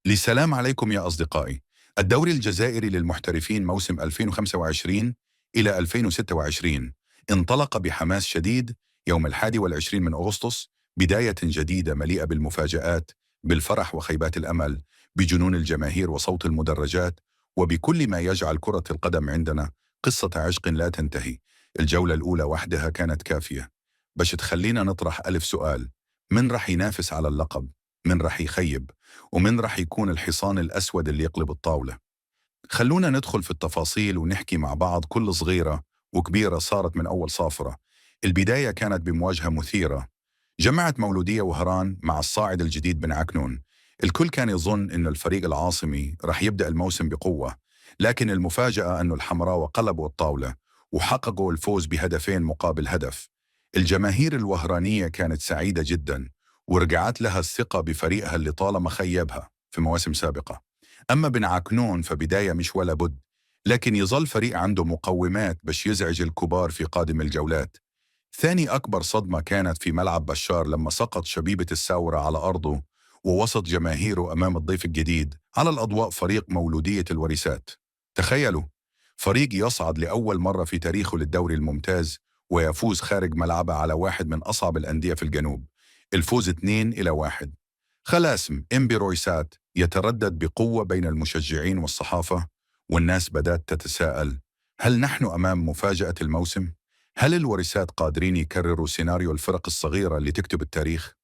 لسلام عليكم يا أصدقائي. الدوري الجزائري للمحترفين موسم 2025 إلى 2026 انطلق بحماس شديد يوم 21 من أغسطس، بداية جديدة مليئة بالمفاجآت، بالفرح وخيبات الأمل، بجنون الجماهير وصوت المدرجات، وبكل ما يجعل كرة القدم عندنا قصة عشق لا تنتهي. الجولة الأولى وحدها كانت كافية باش تخلينا نطرح ألف سؤال: من رح ينافس على اللقب؟ من رح يخيب؟ ومن رح يكون الحصان الأسود اللي يقلب الطاولة؟ خلونا ندخل في التفاصيل ونحكي مع بعض كل صغيرة وكبيرة صارت من أول صافرة. البداية كانت بمواجهة مثيرة، جمعت مولودية وهران مع الصاعد الجديد بن عكنون. الكل كان يظن أن الفريق العاصمي رح يبدأ الموسم بقوة، لكن المفاجأة أن الحمراء قلبوا الطاولة وحققوا الفوز بهدفين مقابل هدف. الجماهير الوهرانية كانت سعيدة جدا، ورجعت لها الثقة بفريقها اللي طالما خيبها في مواسم سابقة. أما بن عكنون فبداية مش ولا بد، لكن يظل فريق عنده مقومات باش يزعج الكبار في قادم الجولات. ثاني أكبر صدمة كانت في ملعب بشار لما سقط شبيبة الساورة على أرضه ووسط جماهيره أمام الضيف الجديد على الأضواء، فريق مولودية الوريسات. تخيلوا، فريق يصعد لأول مرة في تاريخه للدوري الممتاز ويفوز خارج ملعبه على واحد من أصعب الأندية في الجنوب. الفوز 2-1 خلى اسم إمبي رويسات يتردد بقوة بين المشجعين والصحافة، والناس بدأت تتساءل: هل نحن أمام مفاجأة الموسم؟ هل الوريسات قادرين يكرروا سيناريو الفرق الصغيرة اللي تكتب التاريخ؟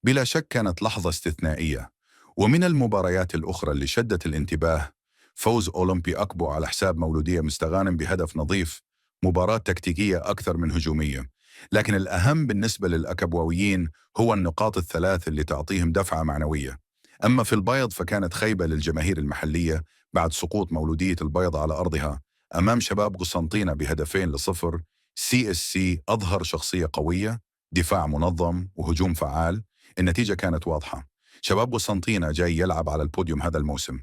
بلا شك كانت لحظة استثنائية. ومن المباريات الأخرى اللي شدت الانتباه فوز أولمبي أكبو على حساب مولودية مستغانم بهدف نظيف، مباراة تكتيكية أكثر من هجومية. لكن الأهم بالنسبة للأكبواويين هو النقاط الثلاث اللي تعطيهم دفعة معنوية. أما في البيض فكانت خيبة للجماهير المحلية بعد سقوط مولودية البيض على أرضها أمام شباب قسنطينة ب2-0. سي اس سي أظهر شخصية قوية، دفاع منظم وهجوم فعال. النتيجة كانت واضحة، شباب قسنطينة جاي يلعب على البوديوم هذا الموسم.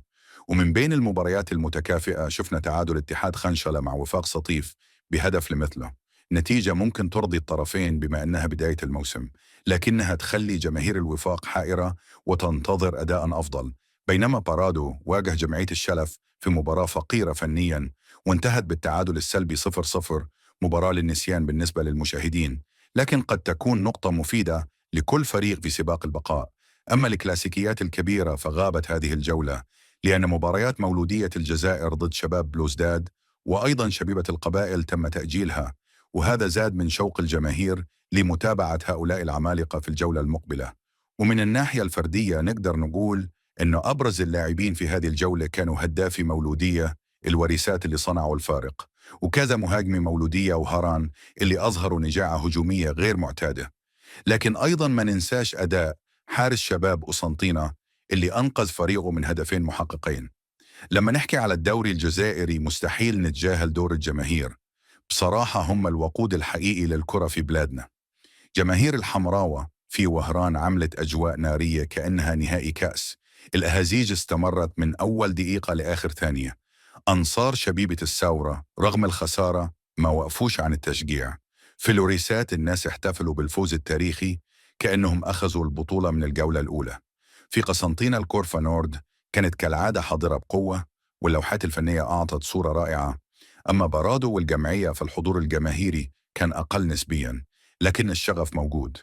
ومن بين المباريات المتكافئة شفنا تعادل اتحاد خنشلة مع وفاق سطيف بهدف لمثله. نتيجة ممكن ترضي الطرفين بما أنها بداية الموسم، لكنها تخلي جماهير الوفاق حائرة وتنتظر أداء أفضل. بينما بارادو واجه جمعية الشلف في مباراة فقيرة فنيا وانتهت بالتعادل السلبي 0-0، مباراة للنسيان بالنسبة للمشاهدين، لكن قد تكون نقطة مفيدة لكل فريق في سباق البقاء. أما الكلاسيكيات الكبيرة فغابت هذه الجولة، لأن مباريات مولودية الجزائر ضد شباب بلوزداد وأيضا شبيبة القبائل تم تأجيلها، وهذا زاد من شوق الجماهير لمتابعة هؤلاء العمالقة في الجولة المقبلة. ومن الناحية الفردية نقدر نقول أنه أبرز اللاعبين في هذه الجولة كانوا هدافي مولودية الوريسات اللي صنعوا الفارق، وكذا مهاجمي مولودية وهران اللي أظهروا نجاعة هجومية غير معتادة. لكن أيضا ما ننساش أداء حارس شباب قسنطينة اللي أنقذ فريقه من هدفين محققين. لما نحكي على الدوري الجزائري مستحيل نتجاهل دور الجماهير، بصراحة هم الوقود الحقيقي للكرة في بلادنا. جماهير الحمراوة في وهران عملت أجواء نارية كأنها نهائي كأس. الأهازيج استمرت من أول دقيقة لآخر ثانية. أنصار شبيبة الساورة رغم الخسارة ما وقفوش عن التشجيع. في لوريسات الناس احتفلوا بالفوز التاريخي كأنهم أخذوا البطولة من الجولة الأولى. في قسنطينة الكورفا نورد كانت كالعادة حاضرة بقوة، واللوحات الفنية أعطت صورة رائعة. أما بارادو والجمعية فالحضور الجماهيري كان أقل نسبياً، لكن الشغف موجود.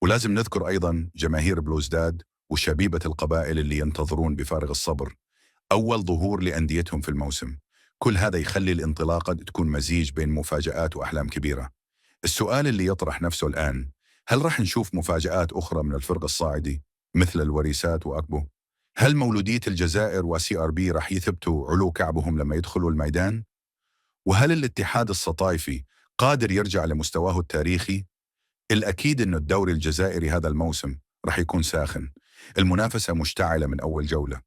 ولازم نذكر أيضاً جماهير بلوزداد وشبيبة القبائل اللي ينتظرون بفارغ الصبر أول ظهور لأنديتهم في الموسم. كل هذا يخلي الانطلاقة تكون مزيج بين مفاجآت وأحلام كبيرة. السؤال اللي يطرح نفسه الآن: هل رح نشوف مفاجآت أخرى من الفرق الصاعدي مثل الوريسات وأكبو؟ هل مولودية الجزائر وسي ار بي رح يثبتوا علو كعبهم لما يدخلوا الميدان؟ وهل الاتحاد السطايفي قادر يرجع لمستواه التاريخي؟ الأكيد أن الدوري الجزائري هذا الموسم رح يكون ساخن، المنافسة مشتعلة من أول جولة،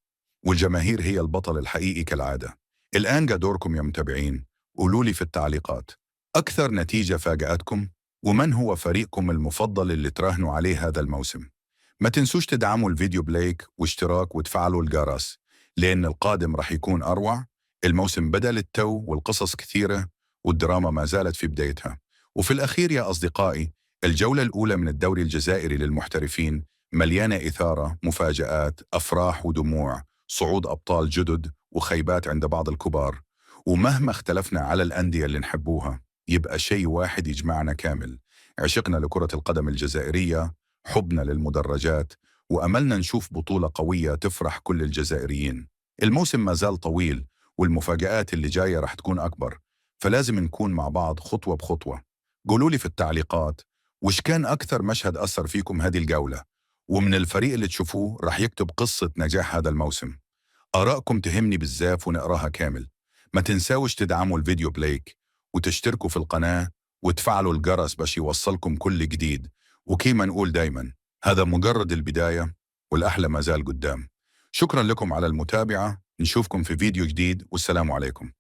والجماهير هي البطل الحقيقي كالعادة. الآن جاء دوركم يا متابعين، قولوا لي في التعليقات أكثر نتيجة فاجأتكم، ومن هو فريقكم المفضل اللي تراهنوا عليه هذا الموسم. ما تنسوش تدعموا الفيديو بلايك واشتراك وتفعلوا الجرس، لأن القادم رح يكون أروع. الموسم بدأ للتو والقصص كثيرة والدراما ما زالت في بدايتها. وفي الأخير يا أصدقائي، الجولة الأولى من الدوري الجزائري للمحترفين مليانة إثارة، مفاجآت، أفراح ودموع، صعود أبطال جدد وخيبات عند بعض الكبار. ومهما اختلفنا على الأندية اللي نحبوها، يبقى شيء واحد يجمعنا كامل: عشقنا لكرة القدم الجزائرية، حبنا للمدرجات، وأملنا نشوف بطولة قوية تفرح كل الجزائريين. الموسم ما زال طويل، والمفاجآت اللي جاية رح تكون أكبر، فلازم نكون مع بعض خطوة بخطوة. قولوا لي في التعليقات وش كان أكثر مشهد أثر فيكم هذه الجولة، ومن الفريق اللي تشوفوه رح يكتب قصة نجاح هذا الموسم. آرائكم تهمني بالزاف ونقراها كامل. ما تنساوش تدعموا الفيديو بلايك، وتشتركوا في القناة، وتفعلوا الجرس باش يوصلكم كل جديد. وكيما نقول دايما، هذا مجرد البداية، والأحلى ما زال قدام. شكرا لكم على المتابعة، نشوفكم في فيديو جديد، والسلام عليكم.